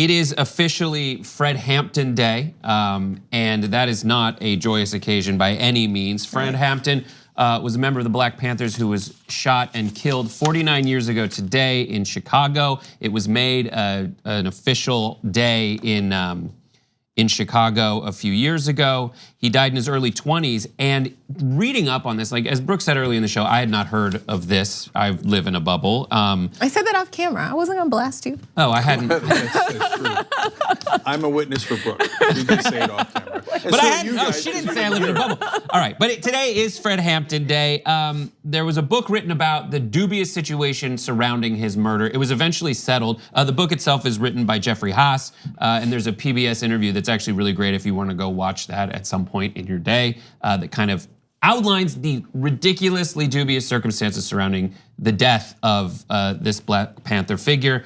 It is officially Fred Hampton Day, and that is not a joyous occasion by any means. Fred Hampton was a member of the Black Panthers who was shot and killed 49 years ago today in Chicago. It was made an official day in Chicago a few years ago. He died in his early 20s, and reading up on this, like as Brooke said earlier in the show, I had not heard of this. I live in a bubble. I said that off camera. I wasn't gonna blast you. Oh, I hadn't. That's true. I'm a witness for Brooke. You can say it off camera. But I hadn't, she didn't say I live in a bubble. All right, but today is Fred Hampton Day. There was a book written about the dubious situation surrounding his murder. It was eventually settled. The book itself is written by Jeffrey Haas, and there's a PBS interview that's actually really great if you wanna go watch that at some point in your day, that kind of outlines the ridiculously dubious circumstances surrounding the death of this Black Panther figure.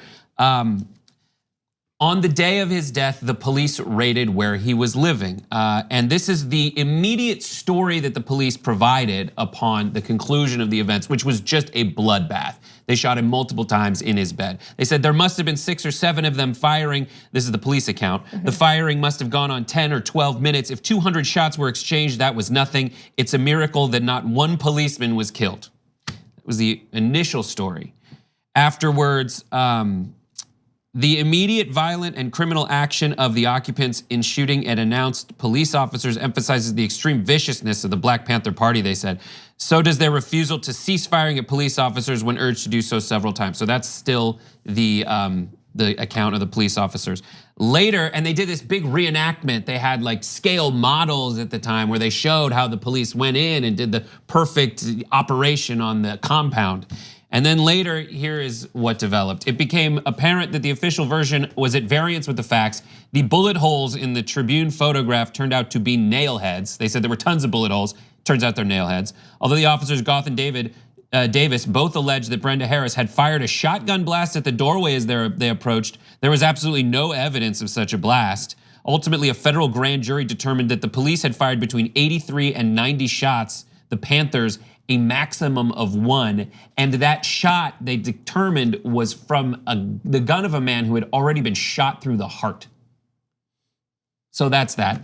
On the day of his death, the police raided where he was living. And this is the immediate story that the police provided upon the conclusion of the events, which was just a bloodbath. They shot him multiple times in his bed. They said there must have been 6 or 7 of them firing. This is the police account. The firing must have gone on 10 or 12 minutes. If 200 shots were exchanged, that was nothing. It's a miracle that not one policeman was killed. It was the initial story. Afterwards, the immediate violent and criminal action of the occupants in shooting at announced police officers emphasizes the extreme viciousness of the Black Panther Party, they said. So does their refusal to cease firing at police officers when urged to do so several times. So that's still the account of the police officers. Later, and they did this big reenactment. They had like scale models at the time where they showed how the police went in and did the perfect operation on the compound. And then later, here is what developed. It became apparent that the official version was at variance with the facts. The bullet holes in the Tribune photograph turned out to be nail heads. They said there were tons of bullet holes. Turns out they're nail heads. Although the officers Goth and Davis both alleged that Brenda Harris had fired a shotgun blast at the doorway as they approached, there was absolutely no evidence of such a blast. Ultimately, a federal grand jury determined that the police had fired between 83 and 90 shots. The Panthers a maximum of 1, and that shot they determined was from the gun of a man who had already been shot through the heart. So that's that.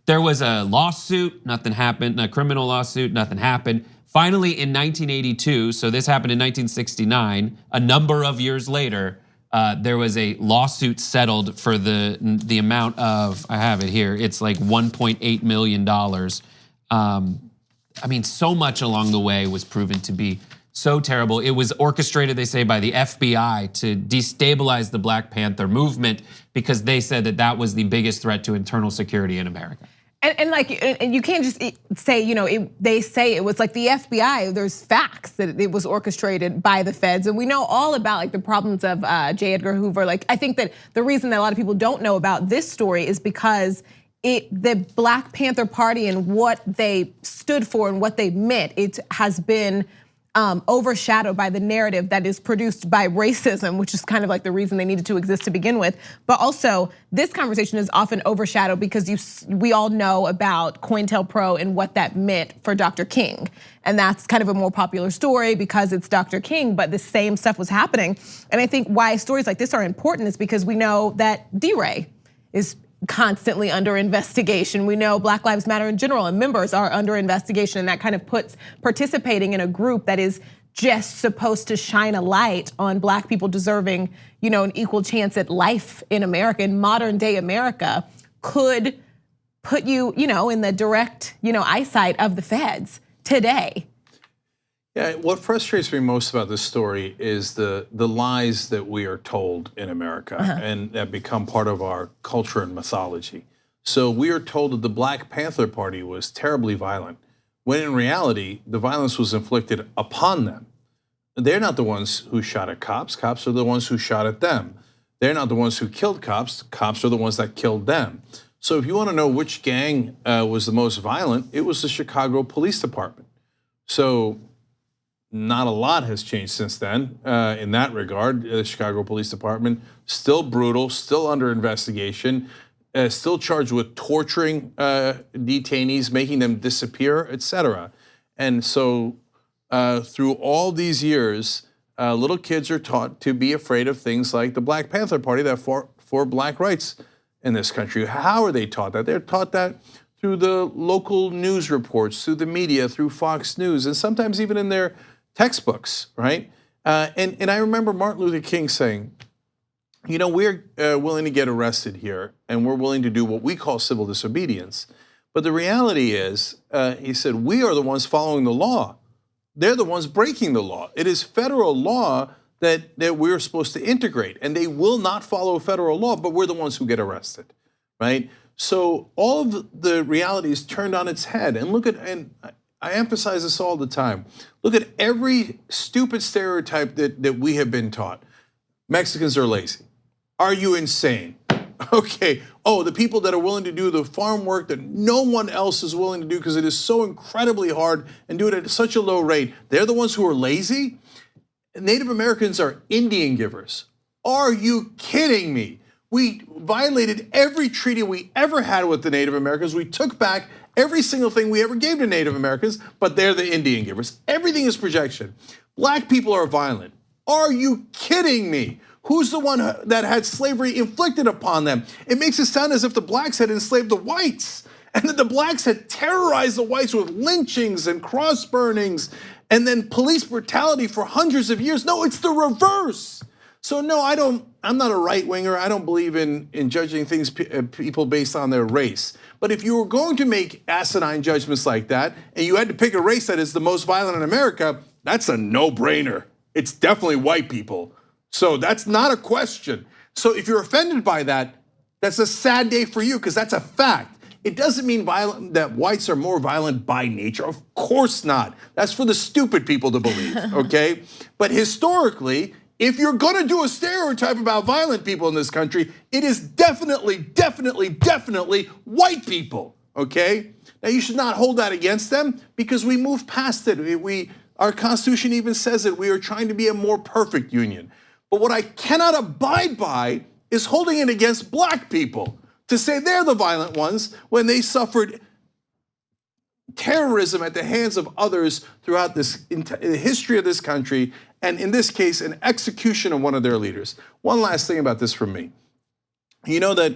There was a lawsuit, nothing happened, a criminal lawsuit, nothing happened. Finally in 1982, so this happened in 1969, a number of years later, there was a lawsuit settled for the amount of, I have it here, it's like $1.8 million. I mean, so much along the way was proven to be so terrible. It was orchestrated, they say, by the FBI to destabilize the Black Panther movement because they said that that was the biggest threat to internal security in America. And you can't just say, they say it was like the FBI, there's facts that it was orchestrated by the feds. And we know all about like the problems of J. Edgar Hoover. Like, I think that the reason that a lot of people don't know about this story is because the Black Panther Party and what they stood for and what they meant, it has been overshadowed by the narrative that is produced by racism, which is kind of like the reason they needed to exist to begin with. But also, this conversation is often overshadowed because we all know about COINTELPRO and what that meant for Dr. King. And that's kind of a more popular story because it's Dr. King, but the same stuff was happening. And I think why stories like this are important is because we know that D-Ray is constantly under investigation. We know Black Lives Matter in general and members are under investigation, and that kind of puts participating in a group that is just supposed to shine a light on Black people deserving, an equal chance at life in America, in modern day America, could put you, in the direct, eyesight of the feds today. Yeah, what frustrates me most about this story is the lies that we are told in America and that become part of our culture and mythology. So we are told that the Black Panther Party was terribly violent, when in reality, the violence was inflicted upon them. They're not the ones who shot at cops. Cops are the ones who shot at them. They're not the ones who killed cops. Cops are the ones that killed them. So if you want to know which gang was the most violent, it was the Chicago Police Department. So not a lot has changed since then in that regard. The Chicago Police Department, still brutal, still under investigation, still charged with torturing detainees, making them disappear, etc. And so through all these years, little kids are taught to be afraid of things like the Black Panther Party that for black rights in this country. How are they taught that? They're taught that through the local news reports, through the media, through Fox News, and sometimes even in their textbooks, right? And I remember Martin Luther King saying, you know, we're willing to get arrested here, and we're willing to do what we call civil disobedience. But the reality is, he said, we are the ones following the law. They're the ones breaking the law. It is federal law that we're supposed to integrate, and they will not follow federal law, but we're the ones who get arrested, right? So all of the reality is turned on its head. And look at, and I emphasize this all the time, look at every stupid stereotype that we have been taught. Mexicans are lazy. Are you insane? Okay, oh, the people that are willing to do the farm work that no one else is willing to do because it is so incredibly hard and do it at such a low rate, they're the ones who are lazy? Native Americans are Indian givers. Are you kidding me? We violated every treaty we ever had with the Native Americans. We took back every single thing we ever gave to Native Americans, but they're the Indian givers. Everything is projection. Black people are violent. Are you kidding me? Who's the one that had slavery inflicted upon them? It makes it sound as if the blacks had enslaved the whites and that the blacks had terrorized the whites with lynchings and cross burnings and then police brutality for hundreds of years. No, it's the reverse. So no, I'm not a right winger. I don't believe in judging things, people based on their race. But if you were going to make asinine judgments like that, and you had to pick a race that is the most violent in America, that's a no-brainer. It's definitely white people. So that's not a question. So if you're offended by that, that's a sad day for you because that's a fact. It doesn't mean that whites are more violent by nature. Of course not. That's for the stupid people to believe, okay? But historically, if you're gonna do a stereotype about violent people in this country, it is definitely white people, okay? Now you should not hold that against them because we moved past it. Our Constitution even says that we are trying to be a more perfect union. But what I cannot abide by is holding it against black people to say they're the violent ones when they suffered terrorism at the hands of others throughout the history of this country, and in this case, an execution of one of their leaders. One last thing about this from me. You know that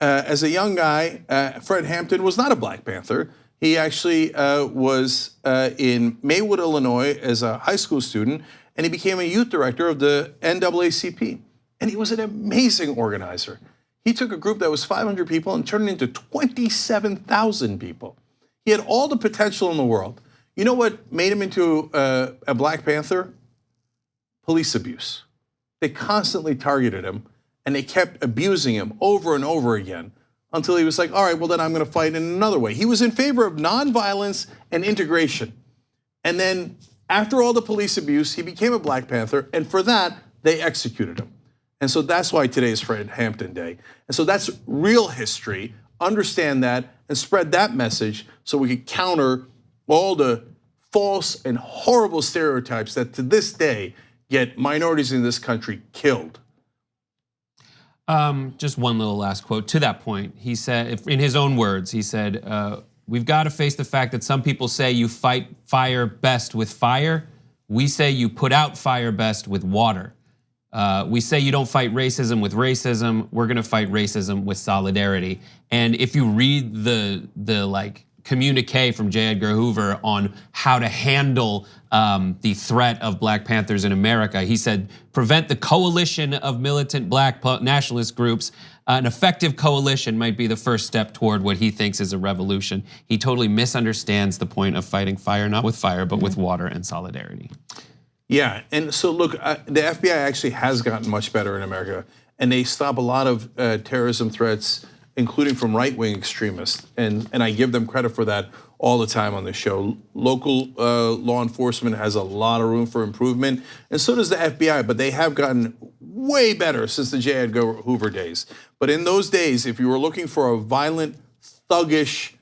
as a young guy, Fred Hampton was not a Black Panther. He actually was in Maywood, Illinois as a high school student, and he became a youth director of the NAACP. And he was an amazing organizer. He took a group that was 500 people and turned it into 27,000 people. He had all the potential in the world. You know what made him into a Black Panther? Police abuse. They constantly targeted him and they kept abusing him over and over again until he was like, all right, well then I'm gonna fight in another way. He was in favor of nonviolence and integration. And then after all the police abuse, he became a Black Panther, and for that, they executed him. And so that's why today is Fred Hampton Day. And so that's real history. Understand that and spread that message so we can counter all the false and horrible stereotypes that to this day get minorities in this country killed. Just one little last quote to that point. He said, in his own words, he said, we've got to face the fact that some people say you fight fire best with fire. We say you put out fire best with water. We say you don't fight racism with racism. We're gonna fight racism with solidarity. And if you read the communique from J. Edgar Hoover on how to handle the threat of Black Panthers in America, he said, prevent the coalition of militant Black nationalist groups. An effective coalition might be the first step toward what he thinks is a revolution. He totally misunderstands the point of fighting fire, not with fire, but with water and solidarity. Yeah, and so look, the FBI actually has gotten much better in America, and they stop a lot of terrorism threats, including from right-wing extremists, and I give them credit for that all the time on the show. Local law enforcement has a lot of room for improvement, and so does the FBI, but they have gotten way better since the J. Edgar Hoover days. But in those days, if you were looking for a violent, thuggish,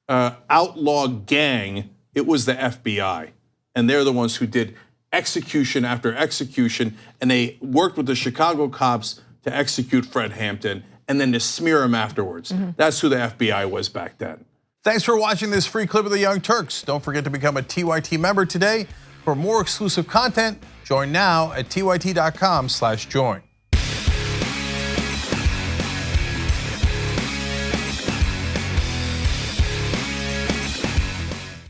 outlaw gang, it was the FBI, and they're the ones who did execution after execution, and they worked with the Chicago cops to execute Fred Hampton and then to smear him afterwards. That's who the FBI was back then. Thanks for watching this free clip of the Young Turks. Don't forget to become a TYT member today. For more exclusive content, join now at tyt.com/join.